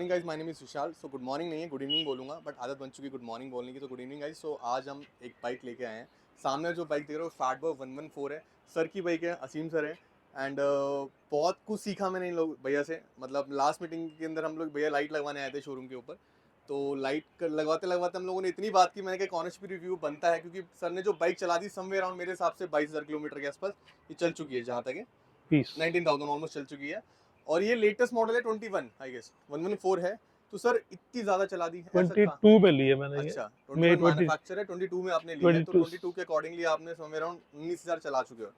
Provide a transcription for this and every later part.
Morning guys, my name is Vishal. So good morning नहीं है, good evening बोलूँगा, but आदत बन चुकी है गुड मॉर्निंग बोलने की, तो गुड इवनिंग गाइस। सो आज हम एक बाइक लेके आए हैं। सामने जो बाइक देख रहे हो फैट बॉय 114 है, सर की बाइक है, असीम सर है। एंड बहुत कुछ सीखा मैंने इन लोग भैया से। मतलब लास्ट मीटिंग के अंदर हम लोग भैया लाइट लगवाने आए थे शोरूम के ऊपर, तो लाइट लगवाते लगवाते हम लोगों ने इतनी बात की, मैंने कहा ऑनेस्ट रिव्यू बनता है, क्योंकि सर ने जो बाइक चला दी समवेयर अराउंड मेरे हिसाब से 22,000 किलोमीटर के आसपास ये चल चुकी है, जहाँ तक है 19,000 ऑलमोस्ट चल चुकी है। और ये लेटेस्ट मॉडल है 21 आई गेस 114 है। तो सर इतनी ज्यादा चला दी है? 22 में ली है मैंने। अच्छा, ये 21 मैन्युफैक्चर है, 22 में आपने ली है, तो 22 के अकॉर्डिंगली आपने समवेयर अराउंड 19,000 चला चुके हो,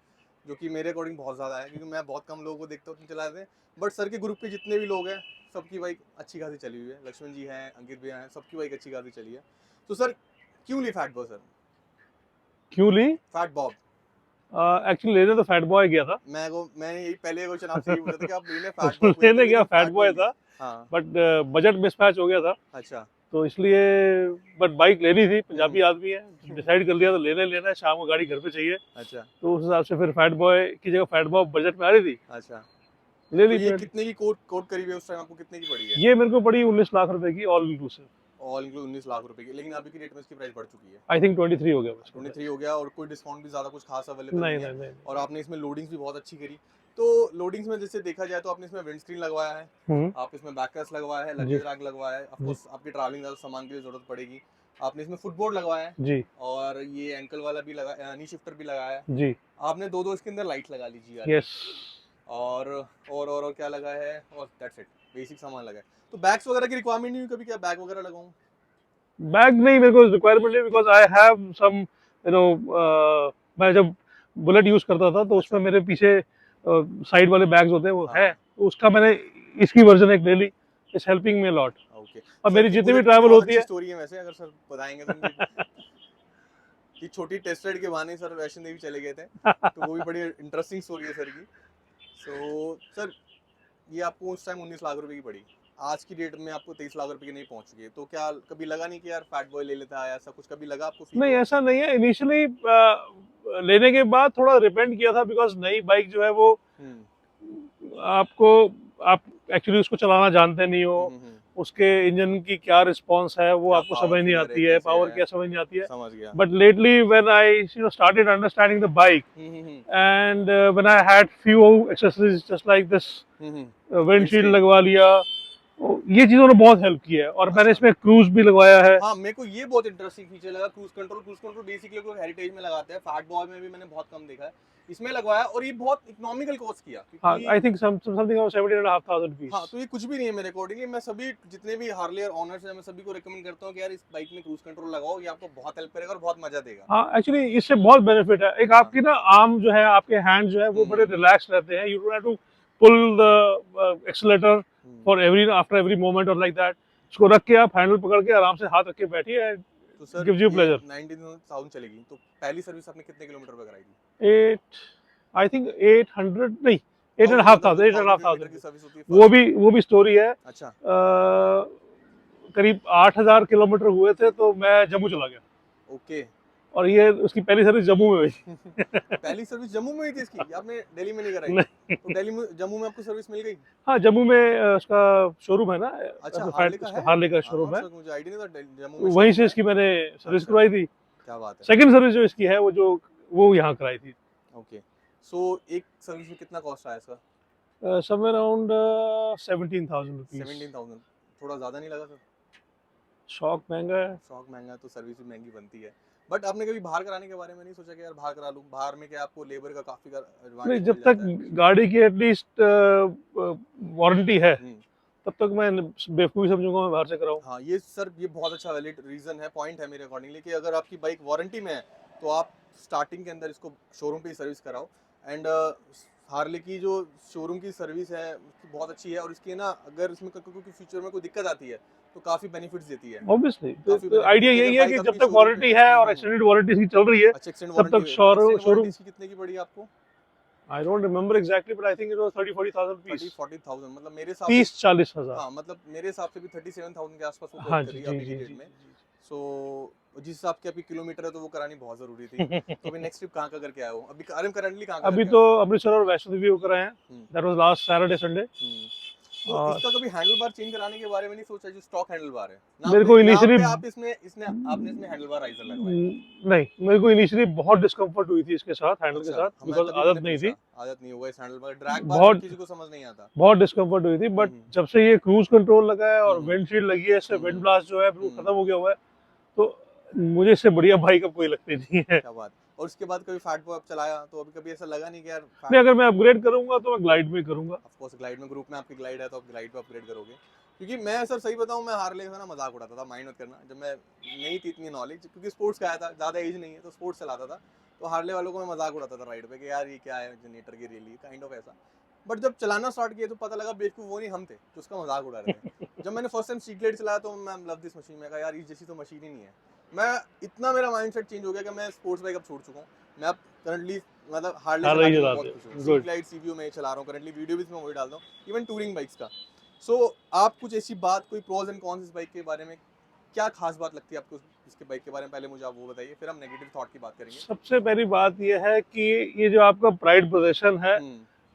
जो कि मेरे अकॉर्डिंग बहुत ज़्यादा है, क्योंकि मैं बहुत कम लोगों को देखता हूँ उतने चलाते हैं। बट सर के ग्रुप पे जितने भी लोग हैं सबकी बाइक अच्छी खासी चली हुई है। लक्ष्मण जी हैं, अंकित भैया हैं, सबकी बाइक अच्छी खासी चली है। तो सर क्यों ली फैट बॉय? सर क्यों ली? फैट बॉब एक्चुअली लेने तो फैट बॉय गया था। मैंने यही पहले क्वेश्चन आपसे यही पूछा था कि आप लेने फैट बॉय लेने गया फैट बॉय था, हाँ, बट बजट मिसमैच हो गया था। अच्छा, तो इसलिए बट बाइक लेनी थी, पंजाबी आदमी है, डिसाइड कर लिया तो लेना है। शाम को गाड़ी घर पे चाहिए, अच्छा, तो उस हिसाब से फिर फैट बॉय की जगह फैट बॉय बजट में आ रही थी, अच्छा। ले तो ली। ये कितने की कोट करी हुई है उस टाइम, आपको कितने की पड़ी है? ये मेरे को पड़ी 19 लाख रुपए की, all inclusive. All include 19 lakh रुपए की, लेकिन अभी की डेट में इसकी प्राइस बढ़ चुकी है। आई थिंक 23 हो गया। 23 हो गया, और कोई डिस्काउंट भी ज़्यादा कुछ खास अवेलेबल नहीं नहीं है। नहीं और आपने इसमें लोडिंग्स भी बहुत अच्छी करी। तो लोडिंग्स में जैसे देखा जाए तो आपने इसमें विंड स्क्रीन लगवाया है, आप इसमें बैकरेस्ट लगवाया है, लगेज रैक लगवाया है, ऑफकोर्स आपकी ट्रैवलिंग ज़्यादा सामान की जरूरत पड़ेगी। आपने इसमें फुटबोर्ड लगवाया है जी, और ये एंकल वाला भी लगा, नी शिफ्टर भी लगाया है जी, आपने। दो इसके अंदर लाइट लगा ली जी। यस। और क्या लगा है? और दैट्स इट, बेसिक सामान लगा है। तो बैग्स वगैरह की रिक्वायरमेंट नहीं हुई कभी, क्या बैग वगैरह लगाऊं? बैग नहीं, मेरे को रिक्वायरमेंट नहीं, बिकॉज आई हैव सम मैं जब बुलेट यूज करता था तो उसमें मेरे पीछे साइड वाले बैग्स होते हैं, वो है, तो उसका मैंने इसकी वर्जन एक ले ली। It's helping me a lot. Okay. और मेरी जितनी भी बुलेट की ट्रैवल बहुत होती अच्छी है। स्टोरी है वैसे, अगर सर बताएंगे तो मुझे कि छोटी टेस्ट राइड के बहाने सर वैष्णो देवी चले गए थे, तो वो भी बड़ी इंटरेस्टिंग स्टोरी है सर की। सो सर ये आपको उस टाइम 19 लाख रुपए की पड़ी, आज की डेट में आपको 23 लाख रुपए की नहीं पहुंच चुकी है, तो क्या कभी लगा नहीं कि यार फैट बॉय ले लेता है, ऐसा कुछ कभी लगा आपको? फील नहीं, हुआ? ऐसा नहीं है। इनिशियली लेने के बाद थोड़ा रिपेंट किया था, बिकॉज नई बाइक जो है वो आपको, आप एक्चुअली उसको चलाना जानते नहीं हो, उसके इंजन की क्या रिस्पांस है वो आपको समझ नहीं आती है, पावर क्या समझ नहीं आती है। समझ गया। But lately when I started understanding the bike, and when I had few accessories just like this, windshield लगवा लिया, ये चीजों ने बहुत हेल्प किया है। और मैंने इसमें क्रूज भी लगवाया है। हाँ, मेरे को ये बहुत इंटरेस्टिंग फीचर लगा, क्रूज कंट्रोल बेसिकली लोग हेरिटेज में लगाते हैं, फैट बॉय में भी मैंने बहुत कम देखा है, इसमें लगवाया, और ये बहुत इकोनॉमिकल कॉस्ट किया। हाँ, I think something around 17,500 rupees. हाँ, तो ये कुछ भी नहीं है मेरे अकॉर्डिंगली। मैं सभी जितने भी हार्ले ओनर्स हैं, मैं सभी को रिकमेंड करता हूँ कि यार इस बाइक में क्रूज कंट्रोल लगाओ, ये आपको बहुत हेल्प करेगा और बहुत मजा देगा। हाँ, एक्चुअली इससे बहुत बेनिफिट है। एक आपकी ना आर्म जो है, आपके हैंड जो है वो बड़े रिलैक्स रहते हैं। You don't have to pull the accelerator for every after every moment और लाइक दैट। इसको रख के आप हैंडल पकड़ के आराम से हाथ रख के बैठिए, तो सर गिव्स यू प्लेजर। 19,000 चलेगी, तो पहली सर्विस आपने कितने किलोमीटर पे कराई थी? 8 आई थिंक 800 नहीं, 8,500 की सर्विस होती है। वो भी स्टोरी है। अच्छा, करीब 8,000 किलोमीटर हुए थे तो मैं जम्मू चला गया। ओके। और ये उसकी पहली सर्विस जम्मू में हुई। पहली सर्विस जम्मू में हुई थी इसकी, आपने दिल्ली में नहीं कराई? नहीं। तो दिल्ली में, जम्मू में आपको सर्विस मिल गई? हाँ, जम्मू में उसका शोरूम है ना। अच्छा, हार्ले का है? हार्ले का शोरूम है, मुझे आइडिया नहीं था जम्मू में। वहीं से इसकी मैंने सर्विस करवाई थी। क्या बात है। सेकंड सर्विस जो इसकी है वो यहाँ कराई थी। ओके। सो एक सर्विस में कितना कॉस्ट आया इसका? Somewhere around 17,000 rupees. 17,000 थोड़ा ज्यादा नहीं लगा सर? शॉक महंगा है। शॉक महंगा, तो सर्विस भी महंगी बनती है। बट आपने कभी बाहर कराने के बारे में नहीं सोचा कि यार बाहर करा लूं? बाहर में क्या आपको लेबर का काफी एडवांटेज नहीं, मिल जब जाता तक है। गाड़ी की एटलीस्ट वारंटी है तब तक मैं बेवकूफ़ी समझूंगा मैं बाहर से कराऊं। हाँ, ये सर ये बहुत अच्छा वैलिड रीजन है, पॉइंट है मेरे अकॉर्डिंगली, कि अगर आपकी बाइक वारंटी में है तो आप स्टार्टिंग के अंदर इसको शोरूम पे ही सर्विस कराओ। एंड हार्ले की जो शोरूम की सर्विस है बहुत अच्छी है, और इसकी ना अगर इसमें कोई फ्यूचर में कोई दिक्कत आती है तो काफी बेनिफिट्स देती है। ऑब्वियसली तो आइडिया यही है कि जब तक वारंटी है और एक्सटेंडेड वारंटी इसकी चल रही है, तब तक शोरूम। कितने की पड़ी आपको? I don't remember exactly, but I think it was 30-40,000 rupees. 30-40,000 मतलब मेरे हिसाब 30-40 हजार। हाँ, मतलब मेरे हिसाब से भी 37,000 के आसपास वो हाँ, करी अभी की डेट में। सो जिस हिसाब के अभी किलोमीटर है तो वो करानी बहुत जरूरी थी। तो अभी नेक्स्ट ट्रिप कहाँ का करके आए हो? अभी करंटली कहाँ का? अभी तो अमृतसर और वैष्णो देवी होकर आए हैं। That was last Saturday Sunday. तो और इसका कभी हैंडल बार चेंज कराने के बारे में नहीं सोचा? जो स्टॉक हैंडल बार है ना, मेरे को नाम इनिशियली पे आप आपने इसमें हैंडल बार राइजर लगवाए? नहीं, मेरे को इनिशियली बहुत डिस्कम्फर्ट हुई थी इसके साथ, हैंडल के अच्छा, साथ, मैं बिकॉज तभी मैंने आदत नहीं पूछा, थी। आदत नहीं हुआ इस हैंडल बार, ड्रैग बार हर बहुत किसी को समझ नहीं आता। बहुत डिस्कम्फर्ट हुई थी, बट हम्म जब से ये क्रूज कंट्रोल लगा है और हम्म विंडशील्ड लगी है, इससे विंड हम्म ब्लास्ट जो है बिल्कुल हम्म, खत्म हो गया हुआ है, तो मुझे इससे बढ़िया बाइक अब कोई लगती नहीं है। क्या बात। और उसके बाद कभी फैट बॉय चलाया तो अभी कभी ऐसा लगा नहीं कि यार नहीं, फैट, अगर मैं अपग्रेड करूंगा तो मैं ग्लाइड में करूंगा। ऑफ कोर्स ग्लाइड में, ग्रुप में आपकी ग्लाइड है तो आप ग्लाइड पे अपग्रेड करोगे? क्योंकि मैं सर सही बताऊं, मैं हार्ले का ना मजाक उड़ाता था, माइंड मत करना, जब मैं नहीं थी इतनी नॉलेज, क्योंकि स्पोर्ट्स का आया था, ज़्यादा एज नहीं है तो स्पोर्ट्स चलाता था, तो हार्ले वालों को मैं मजाक उड़ाता था राइड पे कि यार ये क्या है जनरेटर की रैली काइंड ऑफ ऐसा। बट जब चलाना स्टार्ट किया तो पता लगा बेवकूफ़ वो नहीं हम थे जो उसका मजाक उड़ा रहे थे। जब मैंने फर्स्ट टाइम सी ग्लेड चलाया तो मैं लव दिस मशीन, में कहा यार इस जैसी तो मशीन ही नहीं है। मैं इतना, मेरा माइंड चेंज हो गया कि मैं स्पोर्ट्स बाइक अब छोड़ चुका हूँ। मैं अब करंटली मतलब हार्ले हाँ, चला रही के मैं चलाते बहुत खुश हूँ, हैं, सी गुड। ग्लाइड सीवीओ में चला रहा हूँ करंटली, वीडियो भी मैं वही डालता हूँ, इवन टूरिंग बाइक्स का। सो आप कुछ ऐसी बात, कोई प्रोज एंड कॉन्स इस बाइक के बारे में, क्या खास बात लगती है आपको इसके बाइक के बारे में? पहले मुझे आप वो बताइए, फिर हम नेगेटिव थॉट की बात करेंगे। सबसे पहली बात यह है कि ये जो आपका प्राइड पोजीशन है,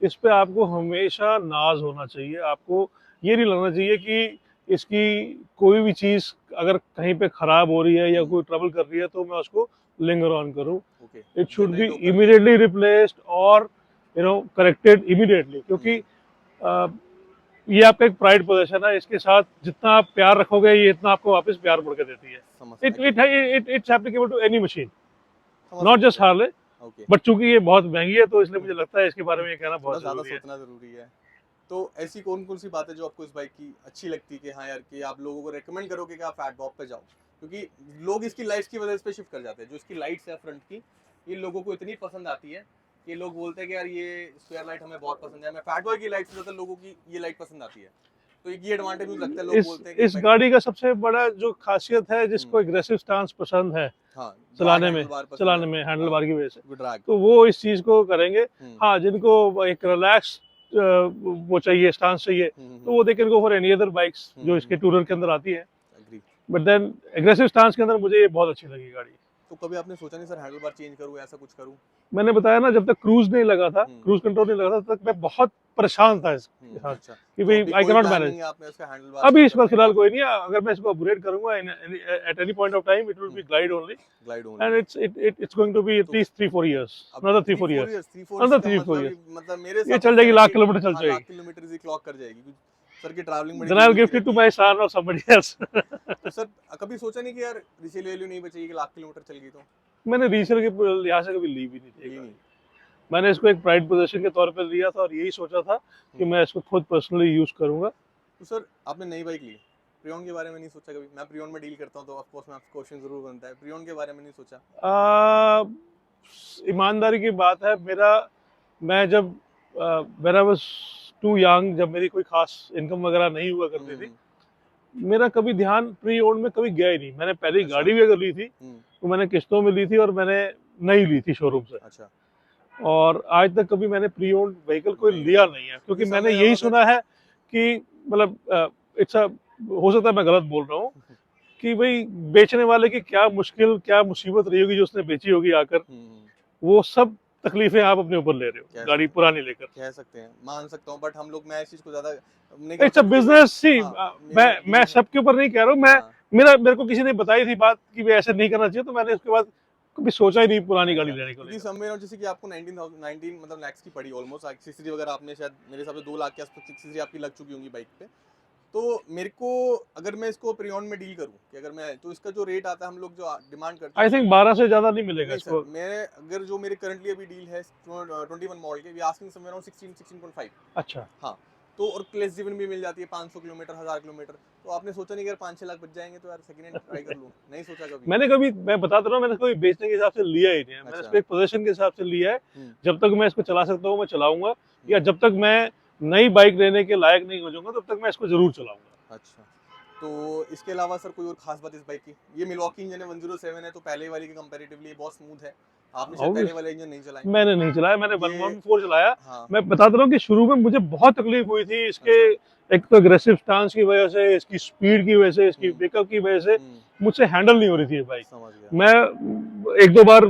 इस पे आपको हमेशा नाज होना चाहिए। आपको ये नहीं लगना चाहिए कि इसकी कोई भी चीज अगर कहीं पे खराब हो रही है या कोई ट्रबल कर रही है तो मैं उसको लिंगर ऑन करूं। Okay, it should be generally लोग करते हैं। इमीडिएटली रिप्लेस्ड और करेक्टेड इमीडिएटली, क्योंकि अ, ये आपका एक प्राइड पोजीशन है। इसके साथ जितना आप प्यार रखोगे, ये इतना आपको वापस प्यार बढ़ के देती है। समझ it agree, it it's applicable to any machine, समझ नॉट सकता जस्ट हूँ। हार्ले। ओके, बट चूंकि ये बहुत महंगी है तो इसलिए मुझे लगता है इसके बारे में ये कहना थोड़ा बहुत ज़्यादा जरूरी है। सोचना ज़रूरी है। तो ऐसी कौन कौन सी बातें जो आपको इस बाइक की अच्छी लगती है कि हाँ यार, कि आप लोगों को रेकमेंड करोगे कि आप फैट बॉब पे जाओ? क्योंकि लोग इसकी लाइट्स की वजह से शिफ्ट कर जाते हैं, जो इसकी लाइट्स है फ्रंट की, ये लोगों को इतनी पसंद आती है कि लोग बोलते हैं कि यार ये स्क्वायर लाइट हमें बहुत पसंद है। मैं फैट बॉय की लाइट से ज़्यादा लोगों की ये लाइट पसंद आती है, तो एक ये एडवांटेज मुझे लगता है, लोग बोलते हैं कि इस बाइक, गाड़ी का सबसे बड़ा जो खासियत है, जिसको एग्रेसिव स्टांस पसंद है हाँ चलाने में, हैंडल बार पसंद है, हैंडल हाँ बार की वजह से, ड्रैग, तो वो इस चीज को करेंगे। हाँ, जिनको एक रिलैक्स वो चाहिए, स्टांस चाहिए, तो वो they can go for any other bikes जो इसके टूरर के अंदर आती है। Agree. But then aggressive stance के अंदर मुझे ये बहुत अच्छी लगी गाड़ी। तो कभी आपने सोचा नहीं सर हैंडल बार चेंज करूँ, ऐसा कुछ करूँ? मैंने बताया ना, जब तक क्रूज नहीं लगा था, क्रूज कंट्रोल नहीं लगा था, तब तक मैं बहुत परेशान था इसके साथ अच्छा, कि तो भाई अभी आई कोई कैनॉट प्लान मैनेज। नहीं है आपने उसका हैंडल बार अभी चेंज इस वक्त करने फिलहाल का? कोई नहीं है। अगर मैं इसको अपग्रेड करूंगा at any point of time, it will be glide only, glide and only. it's going to be at तो least 3-4 years, अब another 3 3-4 4 years, इयर्स, 3 4 another इसका 3-4 years मतलब मेरे ये हिसाब से चल जाएगी, 70, लाख किलोमीटर चल हाँ लाख जाएगी। किलोमीटर ही क्लॉक कर जाएगी, क्योंकि सर की ट्रैवलिंग बड़ी Then I'll जोरों की gift it to रहती my है। son or somebody else. तो सर कभी सोचा नहीं कि यार रीसेल वैल्यू नहीं बचेगी कि लाख किलोमीटर चल गई तो? मैंने रीसेल के लिहाज से कभी ली भी नहीं थी ली गाड़ी। नहीं। मैंने इसको एक प्राइड पोजीशन के तौर पर लिया था और यही सोचा था कि मैं इसको खुद पर्सनली यूज करूंगा। तो सर आपने नई बाइक ली, प्रियोन के बारे में नहीं सोचा कभी? मैं प्रियोन में डील करता हूँ तो ऑफ कोर्स मैं आपको क्वेश्चन जरूर बनता है, प्रियोन के बारे में नहीं सोचा? ईमानदारी की बात है, मैं जब when I was too young, जब मेरी कोई खास इनकम वगैरह नहीं हुआ करती थी, मेरा कभी ध्यान प्री ओन्ड में कभी गया ही नहीं। मैंने पहली अच्छा। गाड़ी भी अगर ली थी तो मैंने किस्तों में ली थी और मैंने नई ली थी शोरूम से। अच्छा, और आज तक कभी मैंने प्री ओन्ड व्हीकल कोई नहीं लिया नहीं है, क्योंकि इस मैंने समय यही अगर सुना है कि मतलब इट्स हो सकता है मैं गलत बोल रहा हूँ, कि भाई बेचने वाले की क्या मुश्किल, क्या मुसीबत रही होगी जो उसने बेची होगी आकर, वो सब तकलीफें आप अपने ऊपर ले रहे हो गाड़ी पुरानी लेकर। कह सकते हैं, मान सकता हूँ, बट हम लोग, मैं इस चीज को ज्यादा नहीं इट्स अ करता बिजनेस। सी, हाँ, मैं सबके ऊपर नहीं कह रहा हूँ, मेरे को किसी ने बताई थी बात कि भाई ऐसे नहीं करना चाहिए, तो मैंने उसके बाद कभी सोचा ही नहीं पुरानी गाड़ी लेने को क्योंकि लेकर। समय जैसे कि आपको 19 मतलब लैक्स की पड़ी ऑलमोस्ट, एक्सेसरी वगैरह आपने शायद मेरे हिसाब से 2 लाख के आसपास एक्सेसरी आपकी लग चुकी होंगी बाइक पे। तो मेरे को, अगर मैं इसको प्रियॉन में डील करूं कि अगर मैं, तो इसका जो रेट आता है हम लोग जो डिमांड करते हैं, आई थिंक 12 से ज्यादा नहीं मिलेगा नहीं इसको। सर, मैं अगर जो मेरे करंटली अभी डील है 21 मॉडल के, वी आस्किंग समवेयर अराउंड 16.5। अच्छा, हाँ, तो और क्लेस ड्रिवन भी मिल जाती है 500 किलोमीटर, 1000 किलोमीटर। तो आपने सोचा नहीं कि अगर 5-6 लाख बच जाएंगे तो यार सेकंड हैंड ट्राई कर लूं? नहीं सोचा कभी? मैं बताता रहा हूँ, मैंने कोई बेचने के हिसाब से लिया ही नहीं है। मैंने अच्छा। इसको एक पोजीशन के हिसाब से लिया है। जब तक मैं इसको चला सकता हूँ मैं चलाऊंगा, या जब तक मैं नई बाइक लेने के लायक नहीं हो जाऊंगा तब तक मैं इसको जरूर चलाऊंगा। अच्छा, तो इसके अलावा सर कोई और खास बात इस बाइक की? ये मिलवॉकी इंजन है, 107 है, तो पहले वाली के कंपैरेटिवली बहुत स्मूथ है। आपने शायद पहले वाला इंजन नहीं चलाया? मैंने नहीं चलाया, मैंने ये- 114 चलाया। हाँ, मैं बताता रहा हूँ कि शुरू में मुझे बहुत तकलीफ हुई थी इसके, एक तो एग्रेसिव स्टांस की वजह से, इसकी स्पीड की वजह से, इसकी पिकअप की वजह से मुझसे हैंडल नहीं हो रही थी ये बाइक। समझ गया। मैं 1-2 बार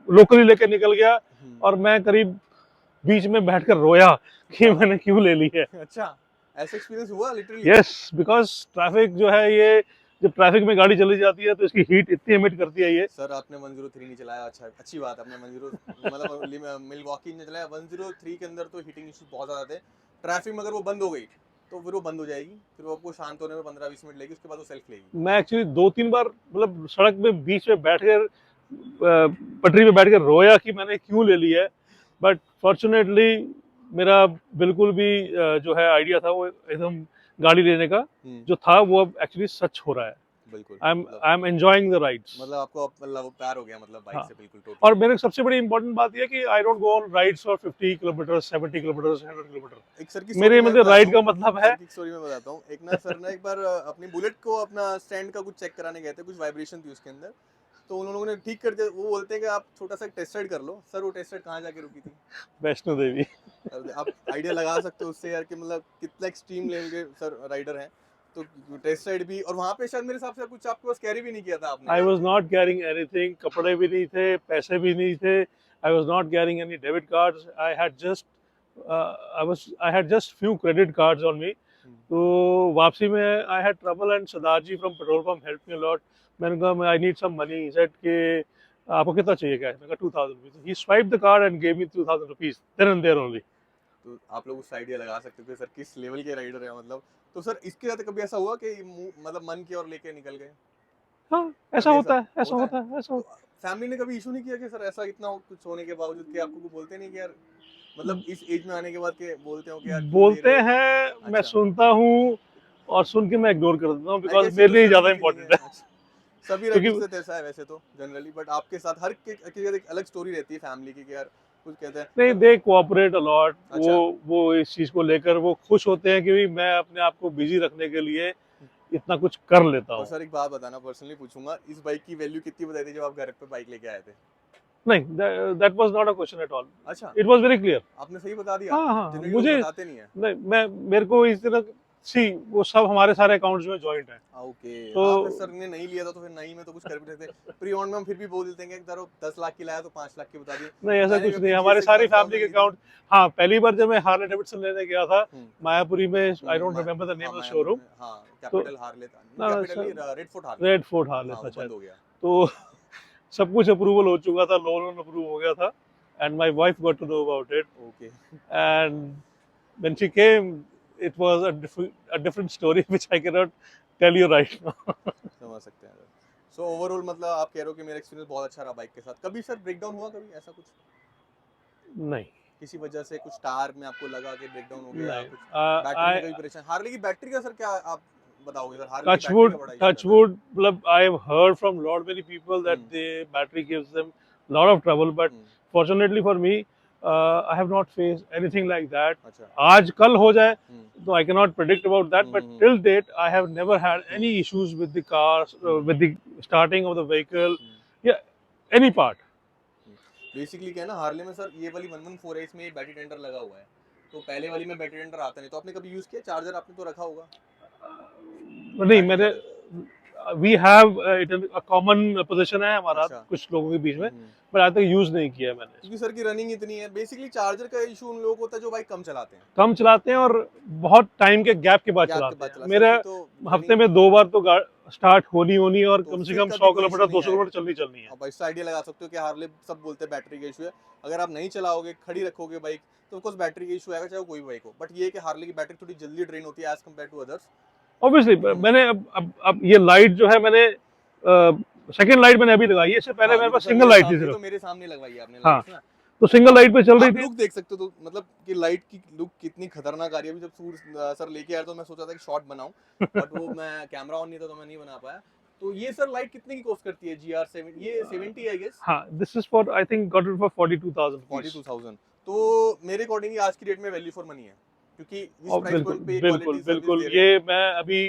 लोकली लेके निकल गया और मैं करीब बीच में बैठकर रोया कि मैंने क्यों ले ली है। अच्छा, ऐसा एक्सपीरियंस हुआ लिटरली? यस, बिकॉज ट्रैफिक जो है ये, जब ट्रैफिक में गाड़ी चली जाती है तो इसकी हीट इतनी एमिट करती है ये। सर आपने 103 नहीं चलाया, अच्छा अच्छी बात है, आपने 10 मतलब मिलवॉकी ने चलाया। 103 के अंदर तो हीटिंग इश्यूज बहुत ज़्यादा थे। ट्रैफिक में अगर वो बंद हो गई तो फिर वो बंद हो जाएगी, फिर वो आपको शांत होने में 15-20 मिनट लगेगी, उसके बाद वो सेल्फ लेगी। मैं एक्चुअली 2-3 बार मतलब सड़क में बीच में बैठ कर पटरी पे बैठ कर रोया कि मैंने क्यों ले लिया है, बट फॉर्चुनेटली मेरा बिल्कुल भी जो है आइडिया था वो एकदम गाड़ी लेने का जो था वो अब एक्चुअली सच हो रहा है। बिल्कुल I am enjoying the rides. मतलब आपको मतलब प्यार हो गया मतलब बाइक हाँ। से बिल्कुल टोटल। और मेरे सबसे बड़ी इंपॉर्टेंट बात ये है कि I don't go on rides for 50 kilometre, 70 kilometre, 100 kilometre. एक सर की मेरे स्टोरी मैं मतलब बताता राइड का हूँ, मतलब है। सर की स्टोरी मैं बताता हूँ। एक ना सर ना एक बार अपनी बुलेट को अपना स्टैंड का कुछ चेक कराने गए थे, कुछ वाइब्रेशन थी उसके अंदर, तो उन लोगों ने ठीक कर दिया। वो बोलते हैं कि आप छोटा सा टेस्ट राइड कर लो। सर वो टेस्ट राइड कहाँ जाके रुकी थी? वैष्णो देवी। अब आप आइडिया लगा सकते हो उससे यार कि मतलब कितना एक्सट्रीम लेवल के सर राइडर हैं। तो टेस्ट राइड भी, और वहाँ पे शायद मेरे हिसाब से कुछ आपके पास कैरी भी नहीं किया था आपने। I was not carrying anything, कपड़े भी नहीं थे, पैसे भी नहीं थे। I was not carrying any debit cards. I had just few credit cards on me. तो वापसी में I had trouble and Sardar ji from petrol pump help me a lot. मैंने कहा I need some money. He said कि आपको कितना चाहिए cash? मैंने कहा 2000 rupees. He swiped the card and gave me 2000 rupees there and there only. तो आप लोग उससे आइडिया लगा सकते हो कि सर किस लेवल के राइडर हैं मतलब। तो सर इसके साथ कभी ऐसा हुआ कि मतलब मन की और लेके निकल गए? हाँ, ऐसा कभी होता है, ऐसा होता है, ऐसा तो होता है। फैमिली ने कभी इशू नहीं किया कि सर ऐसा इतना कुछ होने के बावजूद कि आपको बोलते नहीं कि यार मतलब इस एज में आने के बाद के बोलते हो कि यार क्यों ले बोलते रहे हो? हैं, मैं अच्छा, सुनता हूँ और सुन के मैं इग्नोर कर देता हूँ आई बिकॉज गेस ये मेरे तो लिए सभी ज्यादा की फीलिंग है। इंपॉर्टेंट है। अच्छा, सभी राइडर्स क्योंकि से ऐसा है वैसे तो जनरली, बट आपके साथ हर किसी की एक अलग स्टोरी रहती है फैमिली की कि यार कुछ कहते हैं नहीं, सर। दे कोऑपरेट अलॉट। अच्छा, वो इस चीज को लेकर वो खुश होते हैं कि मैं अपने आप को बिजी रखने के लिए इतना कुछ कर लेता और हूँ। सर एक बात बताना, पर्सनली पूछूंगा, इस बाइक की वैल्यू कितनी बताई थी जब आप घर पे बाइक लेके आए थे? नहीं, that was not a question at all. अच्छा, इट वाज वेरी क्लियर। आपने सही बता दिया। हाँ हाँ, जनरली लोग मुझे बताते नहीं है। नहीं, मैं मेरे को इस तरह सी वो सब हमारे सारे अकाउंट्स में जॉइंट है। ओके, तो हाँ फिर सर ने नहीं लिया था तो फिर नहीं में तो कुछ कर भी सकते। प्री ऑन में हम फिर भी बोल देते हैं कि धरो 10 लाख की लाया तो 5 लाख की बता दिए। नहीं, ऐसा मैंने भी कुछ नहीं अपनी है, हमारे GSX सारी फैमिली 1000 के ली थी। अकाउंट। हाँ, पहली बार जब मैं हार्ले डेविडसन लेने गया था मायापुरी में, आई डोंट मा- रिमेम्बर द नेम हाँ ऑफ द मायापुर शोरूम। में, हाँ तो कैपिटल हार्ले था, ना कैपिटल नहीं, red fort Harley. Red fort Harley हाँ था वो शायद। बंद हो गया। तो सब कुछ अप्रूवल हो चुका था, लोन अप्रूव हो गया था, and my wife got to know about it. Okay. And when she came it was a different story which I can not tell you right now. समझ सकते हैं सर। सो ओवरऑल मतलब आप कह रहे हो कि मेरा एक्सपीरियंस बहुत अच्छा रहा बाइक के साथ। कभी सर ब्रेकडाउन हुआ कभी ऐसा कुछ? नहीं, किसी वजह से कुछ टायर में आपको लगा कि ब्रेकडाउन हो गया, नहीं, कुछ बैटरी में आई कभी परेशान? हार्ले की बैटरी का सर क्या आप बताओगे? सर हार्ले की बैटरी touchwood, का बड़ा इशू रहता है। touchwood, मतलब I have heard from lot many people that hmm, the battery gives them lot of trouble, but hmm, fortunately for me, I have not faced anything like that. अच्छा, आज कल हो जाए हम्म, तो I cannot predict about that, but hmm, till date I have never had hmm, any issues with the cars, hmm, with the starting of the vehicle, hmm, yeah, any part. Basically क्या है ना Harley में sir, ये वाली 114 है, इसमें battery tender लगा हुआ है। तो पहले वाली में बैटरी टेंडर आता नहीं, तो आपने कभी यूज किया? चार्जर आपने तो रखा होगा, नहीं, बैटरी मैंने charger. We have it a common position है हमारा अच्छा, कुछ लोगों के बीच में, हम्म, पर आज तक यूज नहीं किया मैंने। क्योंकि सर की रनिंग इतनी है। बेसिकली चार्जर का इशू उन लोगों को होता है जो बाइक कम चलाते हैं, कम चलाते हैं और बहुत टाइम के गैप के बाद गैप के चलाते बाद हैं। चला। सर मेरा की तो हफ्ते रनिंग, में 2 बार तो स्टार्ट होनी और तो कम से फिर कम कभी 100 कोई इशू किलोमीटर नहीं 200 आएगा। किलोमीटर चलनी है। अब इससे आइडिया लगा सकते हो कि हार्ले सब बोलते हैं बैटरी का इशू है। अगर आप नहीं चलाओगे, खड़ी रखोगे बाइक, तो ऑफ कोर्स बैटरी का इशू आएगा, चाहे वो कोई बाइक हो। बट ये है कि हार्ले की बैटरी थोड़ी जल्दी ड्रेन होती है as compare to others. Obviously मैंने अब ये लाइट जो है मैंने सेकंड लाइट मैंने अभी लगाई है, इससे पहले हाँ मेरे ये तो पास सर सिंगल मेरे लाइट थी सामने, ये सिर्फ। तो मेरे सामने लगवाई है आपने हाँ, लाइट्स ना। तो तो सिंगल लाइट पे चल रही आप थी। लुक देख सकते हो, तो मतलब कि लाइट की लुक कितनी खतरनाक आ रही है। अभी जब सूर्य सर लेके आया तो मैं सोचा था कि शॉट बनाऊं, बट वो मैं कैमरा ऑन नहीं था तो मैं नहीं बना पाया। तो ये सर लाइट कितने की कॉस्ट करती है? GR7 ये 70 आई गेस, हाँ, this is for I think got it for 42,000 rupees. 42,000। तो मेरे अकॉर्डिंग आज की डेट में वैल्यू फॉर मनी है, क्योंकि इस और प्राइस बिल्कुल पॉइंट पे बिल्कुल क्वालिटी सर्विस बिल्कुल, दे रहे हैं। ये मैं अभी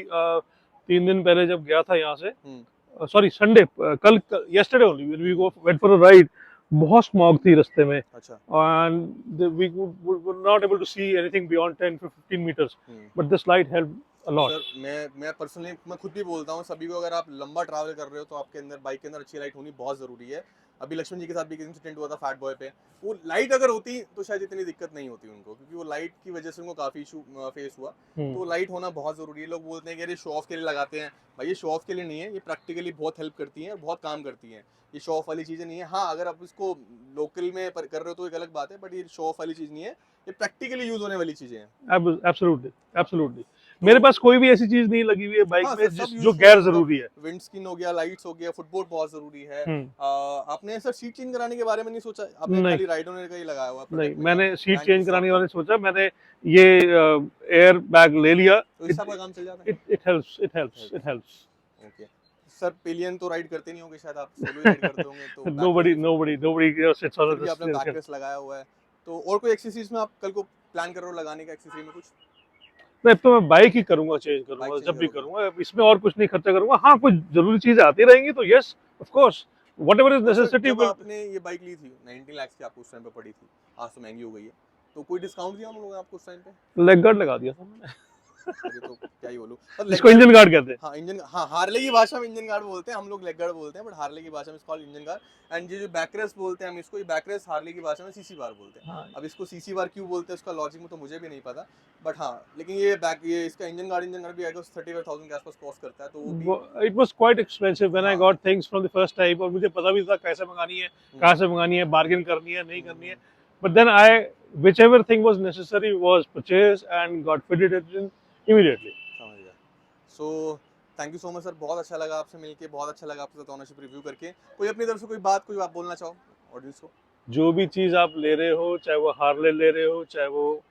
3 दिन पहले जब गया था यहाँ से, हम्म, सॉरी संडे, कल yesterday only when we go went for a ride, बहुत स्मॉग थी रास्ते में, अच्छा, and we were not able to see anything beyond 10 to 15 meters, hmm, but this light helped a lot. Sir मैं personally मैं खुद भी बोलता हूँ सभी को, अगर आप लंबा ट्रैवल कर रहे हो तो आपके अंदर बाइक के अंदर अच्छी लाइट होनी बहुत ज़रूरी है। अभी लक्ष्मण जी के साथ भी एक इंसिडेंट हुआ था फैट बॉय पे, वो लाइट अगर होती तो शायद इतनी दिक्कत नहीं होती उनको, क्योंकि वो लाइट की वजह से उनको काफ़ी इशू फेस हुआ। तो लाइट होना बहुत ज़रूरी है। लोग बोलते हैं कि अरे शो ऑफ के लिए लगाते हैं, भाई ये शो ऑफ के लिए नहीं है, ये प्रैक्टिकली बहुत हेल्प करती हैं और बहुत काम करती हैं। ये शो ऑफ वाली चीज़ें नहीं है। हाँ, अगर आप इसको लोकल में कर रहे हो तो एक अलग बात है, बट ये शो ऑफ वाली चीज़ नहीं है, ये प्रैक्टिकली यूज़ होने वाली चीज़ें हैं। Absolutely, absolutely. तो मेरे पास कोई भी ऐसी चीज नहीं लगी हुई है बाइक हाँ में सर, सब जो यूजफुल है, गैर मतलब जरूरी है। विंड स्क्रीन हो गया, लाइट्स हो गया, फुटबोर्ड बहुत जरूरी है। हम्म। आपने सर सीट चेंज कराने के बारे में नहीं सोचा? आपने नहीं खाली राइड होने का ही लगाया हुआ है नहीं, प्रोटेक्ट में, क्या मैंने सीट ब्रांड चेंज किसी और कराने के का? बारे में सोचा। मैंने ये एयर बैग ले लिया। तो इससे आपका काम चल जाता है। It helps, it helps, it helps. Okay sir, pillion तो राइड करते नहीं होंगे शायद, आप सोलो ही राइड करते होंगे, तो back nobody rest nobody nobody sits on फिर द भी आपने बैक रेस्ट लगाया हुआ है। तो और कोई एक्सेसरीज में आप कल को प्लान कर रहे हो लगाने का, एक्सेसरी में कुछ? मैं तो मैं बाइक ही करूंगा, चेंज बाइक करूंगा चेंज जब भी करोगे? करूंगा। इसमें और कुछ नहीं खर्चा करूंगा। हाँ, कुछ जरूरी चीजें आती रहेंगी तो yes, of course, whatever is और सर नेसेसिटी जब विल। आपने ये बाइक ली थी 19 लाख की आपको उस टाइम पे पड़ी थी, आज तो महंगी हो गई है, तो कोई डिस्काउंट दिया हम लोगों ने आपको उस टाइम पे? लेग गार्ड लगा दिया था मैंने, सर ये तो क्या ही बोलूं, और लेग जिसको गार्ड, इंजन गार्ड कहते हैं। हाँ इंजन, हाँ हार्ले की भाषा में इंजन गार्ड बोलते हैं, हम लोग लेग गार्ड बोलते हैं, बट हार्ले की भाषा में इसको इंजन गार्ड। एंड ये जो बैकरेस बोलते हैं हम इसको, ये बैकरेस हार्ले की भाषा में सीसी बार बोलते हैं। हाँ, अब इसको सीसी बार क्यों बोलते हैं उसका लॉजिक में तो मुझे भी नहीं पता, बट हाँ, लेकिन ये बैक, ये इसका इंजन गार्ड भी आई गेस 35,000 के आसपास कॉस्ट करता है, तो वो भी it was quite expensive when I हाँ। Got things from the first time. और मुझे पता भी था कैसे मंगानी है, कहाँ से मंगानी है, बार्गेन करनी है, नहीं करनी है। But then I, whichever thing was necessary was purchased and got fitted it in immediately. समझ गया। So thank you so much sir, बहुत अच्छा लगा आपसे मिलके, बहुत अच्छा लगा आपके साथ ओनरशिप रिव्यू करके। कोई अपनी तरफ से कोई बात, कोई आप बोलना चाहो ऑडियंस को? जो भी चीज आप ले रहे हो, चाहे वो हार्ले ले रहे हो, चाहे वो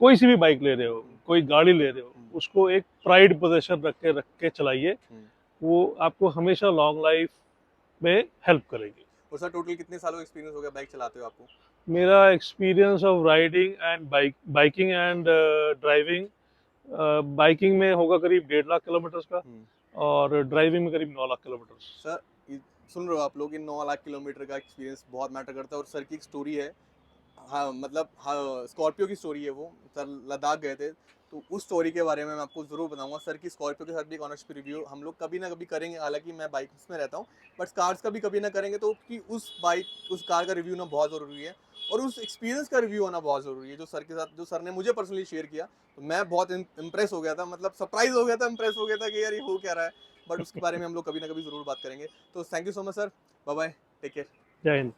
कोई सी भी बाइक ले रहे हो, कोई गाड़ी ले रहे हो, उसको एक प्राइड पोजीशन रख के चलाइए। वो आपको हमेशा लॉन्ग लाइफ में हेल्प करेगी। और सर टोटल कितने सालों का एक्सपीरियंस हो गया बाइक चलाते हो आपको? मेरा experience of riding and biking and driving, biking में होगा करीब 1.5 लाख किलोमीटर का, और ड्राइविंग में करीब 9 लाख किलोमीटर। सर सुन रहे हो आप लोग, इन 9 लाख किलोमीटर का एक्सपीरियंस बहुत मैटर करता है। और सर की एक स्टोरी है, हाँ मतलब हाँ, स्कॉर्पियो की स्टोरी है वो। सर लद्दाख गए थे, तो उस स्टोरी के बारे में मैं आपको ज़रूर बताऊंगा। सर की स्कॉर्पियो के साथ भी एक ऑनरशिप रिव्यू हम लोग कभी ना कभी करेंगे, हालांकि मैं बाइक्स में रहता हूँ, बट कार्स का भी कभी ना करेंगे, तो कि उस बाइक, उस कार का रिव्यू ना बहुत ज़रूरी है, और उस एक्सपीरियंस का रिव्यू होना बहुत ज़रूरी है, जो सर के साथ, जो सर ने मुझे पर्सनली शेयर किया। तो मैं बहुत इम्प्रेस हो गया था, मतलब सरप्राइज हो गया था, इम्प्रेस हो गया था कि यार ये हो क्या रहा है, बट उसके बारे में हम लोग कभी ना कभी ज़रूर बात करेंगे। तो thank you so much sir, bye bye, take care. जय हिंद।